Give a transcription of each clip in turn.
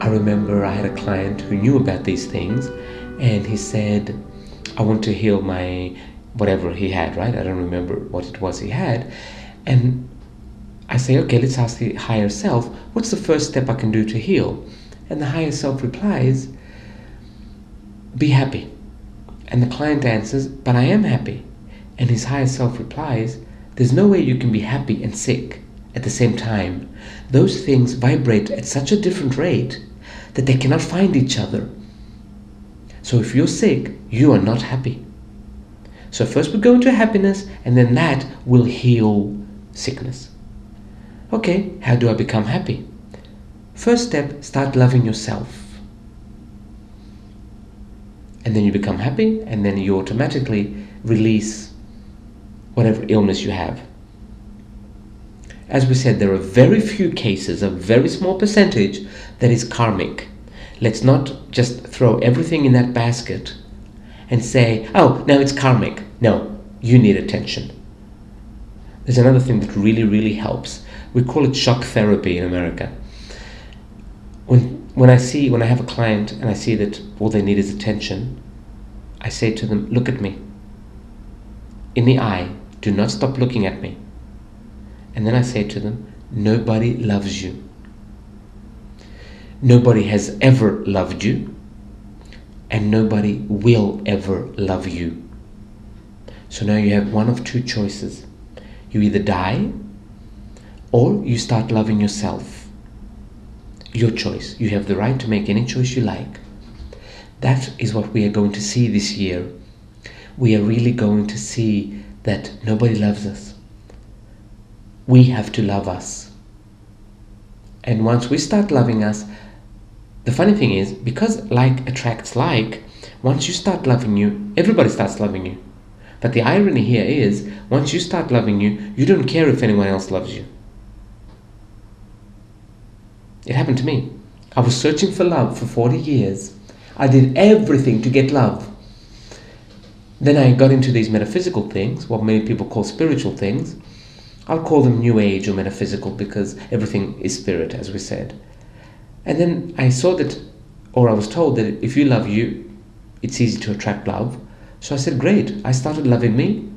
I remember I had a client who knew about these things, and he said, I want to heal my whatever he had, right? I don't remember what it was he had. And I say, okay, let's ask the higher self, what's the first step I can do to heal? And the higher self replies, be happy. And the client answers, but I am happy. And his higher self replies, there's no way you can be happy and sick at the same time. Those things vibrate at such a different rate that they cannot find each other. So if you're sick, you are not happy. So first we go into happiness, and then that will heal sickness. Okay, how do I become happy? First step, start loving yourself. And then you become happy, and then you automatically release whatever illness you have. As we said, there are very few cases, a very small percentage, that is karmic. Let's not just throw everything in that basket and say, oh, no, it's karmic. No, you need attention. There's another thing that really, really helps. We call it shock therapy in America. When I have a client and I see that all they need is attention, I say to them, look at me. In the eye, do not stop looking at me. And then I say to them, nobody loves you. Nobody has ever loved you, and nobody will ever love you. So now you have one of two choices. You either die, or you start loving yourself. Your choice. You have the right to make any choice you like. That is what we are going to see this year. We are really going to see that nobody loves us. We have to love us. And once we start loving us, the funny thing is, because like attracts like, once you start loving you, everybody starts loving you. But the irony here is, once you start loving you, you don't care if anyone else loves you. It happened to me. I was searching for love for 40 years. I did everything to get love. Then I got into these metaphysical things, what many people call spiritual things. I'll call them New Age or metaphysical because everything is spirit, as we said. And then I saw that, or I was told that if you love you, it's easy to attract love. So I said, great. I started loving me.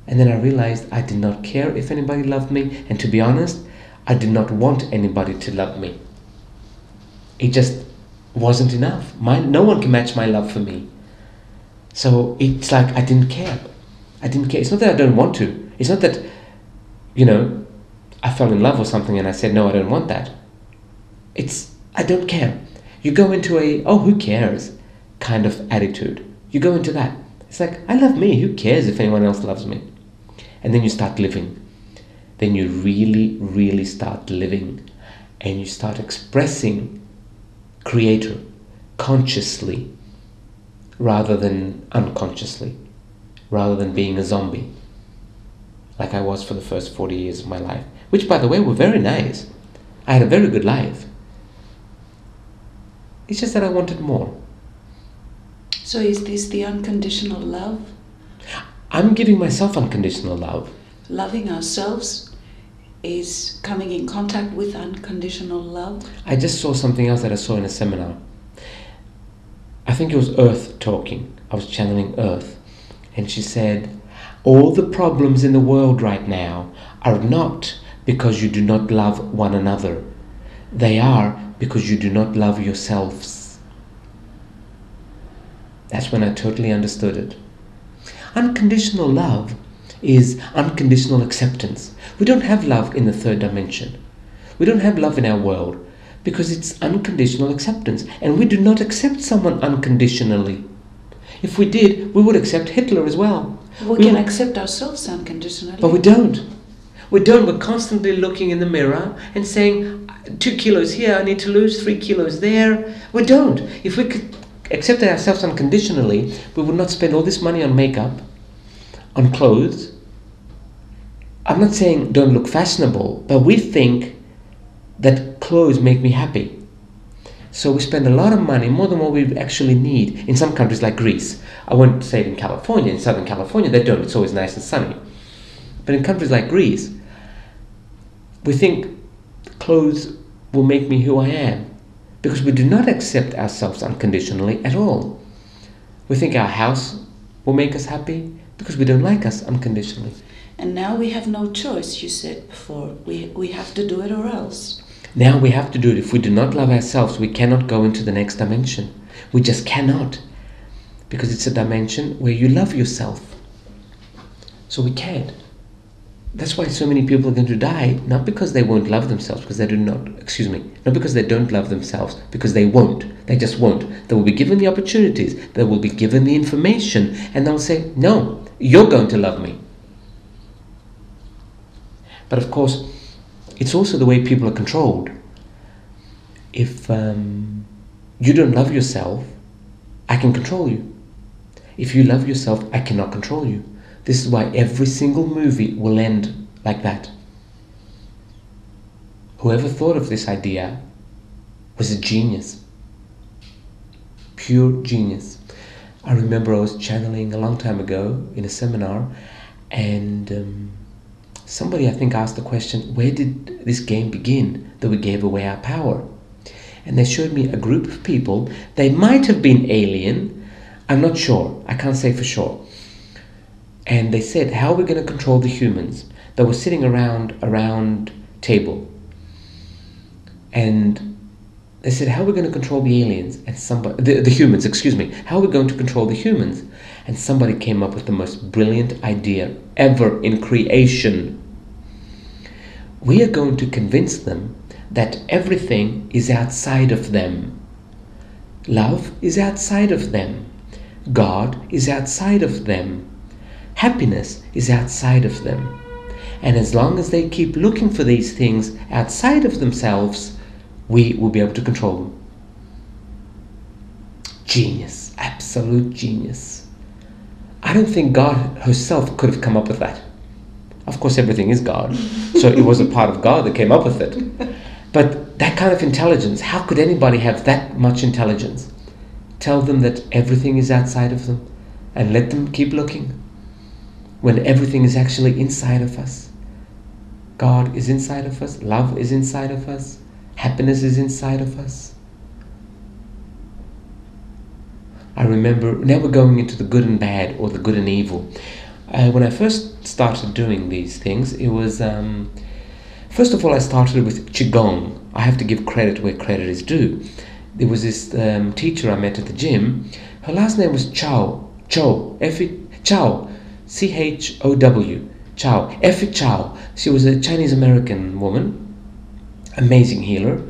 And then I realized I did not care if anybody loved me. And to be honest, I did not want anybody to love me. It just wasn't enough. No one can match my love for me. So it's like I didn't care. I didn't care. It's not that I don't want to. It's not that, I fell in love or something and I said, no, I don't want that. It's, I don't care. You go into a, oh, who cares kind of attitude. You go into that. It's like, I love me. Who cares if anyone else loves me? And then you start living. Then you really, really start living. And you start expressing Creator consciously rather than unconsciously, rather than being a zombie like I was for the first 40 years of my life, which, by the way, were very nice. I had a very good life. It's just that I wanted more. So is this the unconditional love? I'm giving myself unconditional love. Loving ourselves is coming in contact with unconditional love? I just saw something else that I saw in a seminar. I think it was Earth talking. I was channeling Earth. And she said, all the problems in the world right now are not because you do not love one another. They are because you do not love yourselves. That's when I totally understood it. Unconditional love is unconditional acceptance. We don't have love in the third dimension. We don't have love in our world because it's unconditional acceptance. And we do not accept someone unconditionally. If we did, we would accept Hitler as well. We can accept ourselves unconditionally. But we don't. We don't. We're constantly looking in the mirror and saying, 2 kilos here, I need to lose 3 kilos there. We don't. If we could accept ourselves unconditionally, we would not spend all this money on makeup, on clothes. I'm not saying don't look fashionable, but we think that clothes make me happy. So we spend a lot of money, more than what we actually need, in some countries like Greece. I won't say it in California. In Southern California, they don't. It's always nice and sunny. But in countries like Greece, we think clothes will make me who I am. Because we do not accept ourselves unconditionally at all. We think our house will make us happy because we don't like us unconditionally. And now we have no choice, you said before. We have to do it or else. Now we have to do it. If we do not love ourselves, we cannot go into the next dimension. We just cannot. Because it's a dimension where you love yourself. So we can't. That's why so many people are going to die, not because they won't love themselves, because they do not, not because they don't love themselves, because they won't. They just won't. They will be given the opportunities, they will be given the information, and they'll say, no, you're going to love me. But of course, it's also the way people are controlled. If you don't love yourself, I can control you. If you love yourself, I cannot control you. This is why every single movie will end like that. Whoever thought of this idea was a genius. Pure genius. I remember I was channeling a long time ago in a seminar, and somebody I think asked the question, where did this game begin that we gave away our power? And they showed me a group of people. They might have been alien. I'm not sure. I can't say for sure. And they said, how are we going to control the humans? They were sitting around a round table. And they said, how are we going to control the aliens? And the humans, How are we going to control the humans? And somebody came up with the most brilliant idea ever in creation. We are going to convince them that everything is outside of them. Love is outside of them. God is outside of them. Happiness is outside of them. And as long as they keep looking for these things outside of themselves, we will be able to control them. Genius. Absolute genius. I don't think God herself could have come up with that. Of course, everything is God. So it was a part of God that came up with it. But that kind of intelligence, how could anybody have that much intelligence? Tell them that everything is outside of them and let them keep looking. When everything is actually inside of us. God is inside of us. Love is inside of us. Happiness is inside of us. I remember, now we're going into the good and bad, or the good and evil. When I first started doing these things, it was, first of all, I started with Qigong. I have to give credit where credit is due. There was this teacher I met at the gym. Her last name was Chow. Chow. C-H-O-W, Chow, Effie Chow. She was a Chinese-American woman, amazing healer,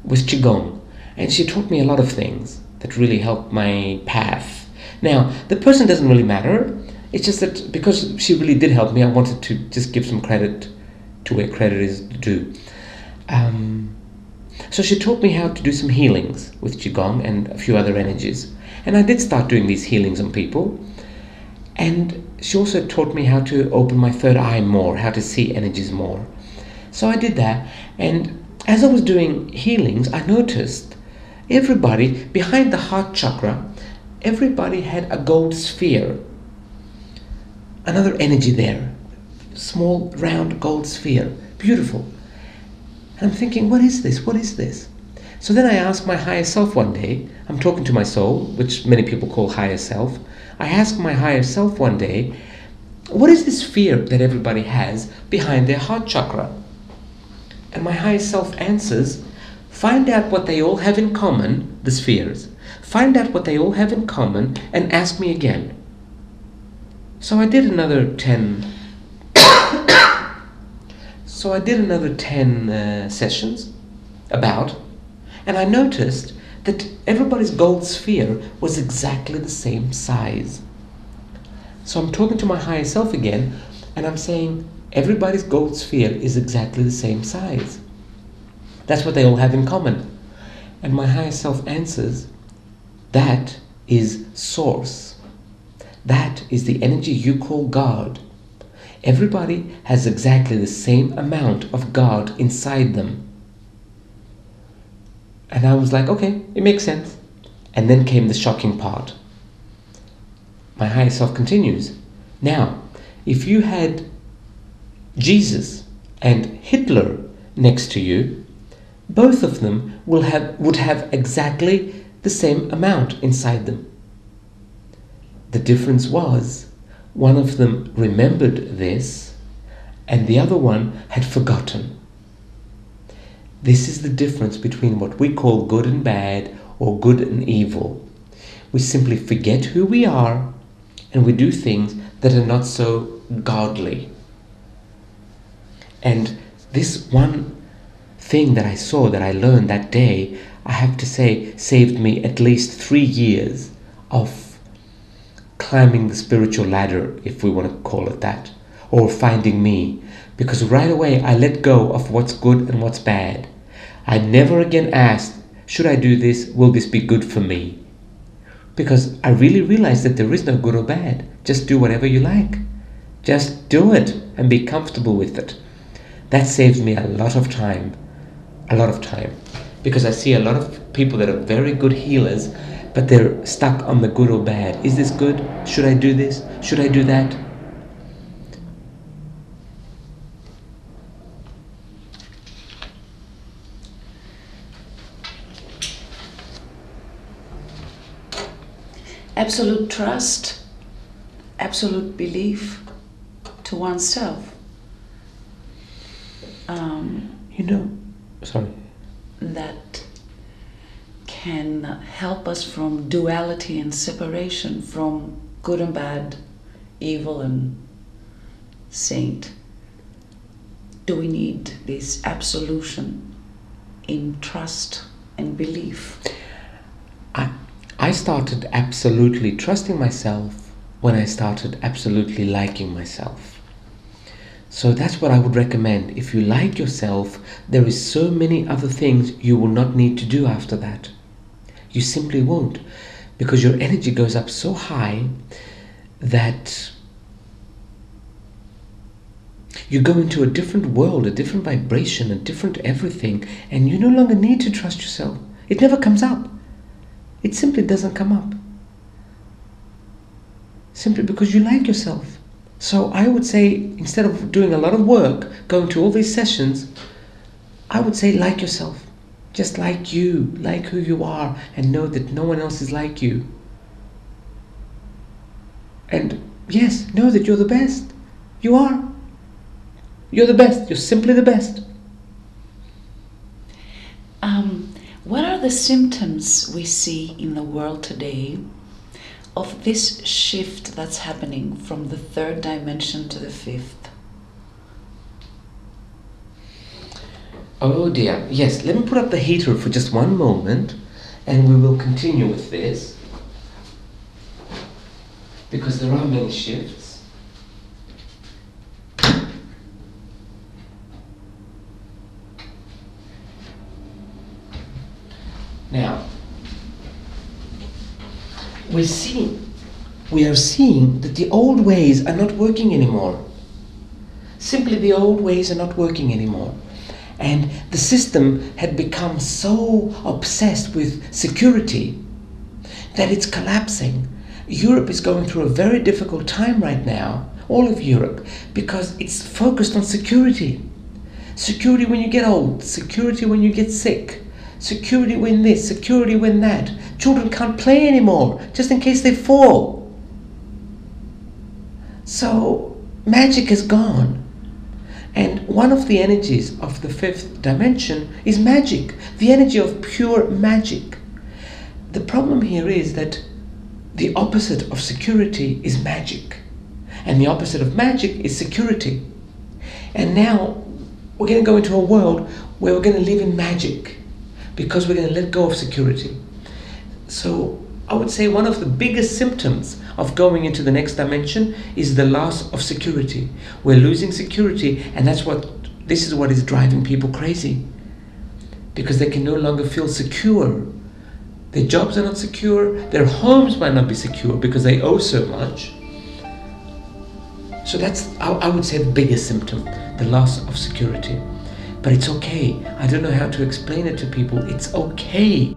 with Qigong. And she taught me a lot of things that really helped my path. Now, the person doesn't really matter. It's just that because she really did help me, I wanted to just give some credit to where credit is due. So she taught me how to do some healings with Qigong and a few other energies. And I did start doing these healings on people. And she also taught me how to open my third eye more, how to see energies more. So I did that, and as I was doing healings, I noticed everybody, behind the heart chakra, everybody had a gold sphere. Another energy there. Small, round gold sphere. Beautiful. And I'm thinking, what is this? What is this? So then I asked my higher self one day, I'm talking to my soul, which many people call higher self. I asked my higher self one day, what is this fear that everybody has behind their heart chakra? And my higher self answers, find out what they all have in common, the spheres. Find out what they all have in common and ask me again. So I did another 10 sessions and I noticed that everybody's gold sphere was exactly the same size. So I'm talking to my higher self again, and I'm saying everybody's gold sphere is exactly the same size. That's what they all have in common. And my higher self answers, that is Source. That is the energy you call God. Everybody has exactly the same amount of God inside them. And I was like, okay, it makes sense. And then came the shocking part. My higher self continues. Now, if you had Jesus and Hitler next to you, both of them would have exactly the same amount inside them. The difference was, one of them remembered this and the other one had forgotten. This is the difference between what we call good and bad or good and evil. We simply forget who we are and we do things that are not so godly. And this one thing that I saw, that I learned that day, I have to say, saved me at least 3 years of climbing the spiritual ladder, if we want to call it that, or finding me. Because right away I let go of what's good and what's bad. I never again asked, should I do this? Will this be good for me? Because I really realized that there is no good or bad. Just do whatever you like. Just do it and be comfortable with it. That saves me a lot of time. Because I see a lot of people that are very good healers, but they're stuck on the good or bad. Is this good? Should I do this? Should I do that? Absolute trust, absolute belief to oneself. That can help us from duality and separation, from good and bad, evil and saint. Do we need this absolution in trust and belief? I started absolutely trusting myself when I started absolutely liking myself. So that's what I would recommend. If you like yourself, there is so many other things you will not need to do after that. You simply won't, because your energy goes up so high that you go into a different world, a different vibration, a different everything, and you no longer need to trust yourself. It never comes up. It simply doesn't come up. Simply because you like yourself. So I would say, instead of doing a lot of work, going to all these sessions, I would say like yourself. Just like you, like who you are, and know that no one else is like you. And yes, know that you're the best. You are. You're the best. You're simply the best. What are the symptoms we see in the world today of this shift that's happening from the third dimension to the fifth? Oh dear. Yes, let me put up the heater for just one moment and we will continue with this, because there are many shifts. Now, we are seeing that the old ways are not working anymore. Simply the old ways are not working anymore. And the system had become so obsessed with security that it's collapsing. Europe is going through a very difficult time right now, all of Europe, because it's focused on security. Security when you get old, security when you get sick, security when this, security when that. Children can't play anymore, just in case they fall. So magic is gone. And one of the energies of the fifth dimension is magic, the energy of pure magic. The problem here is that the opposite of security is magic. And the opposite of magic is security. And now we're going to go into a world where we're going to live in magic, because we're going to let go of security. So I would say one of the biggest symptoms of going into the next dimension is the loss of security. We're losing security, and this is what is driving people crazy, because they can no longer feel secure. Their jobs are not secure, their homes might not be secure because they owe so much. So that's, I would say, the biggest symptom, the loss of security. But it's okay. I don't know how to explain it to people. It's okay.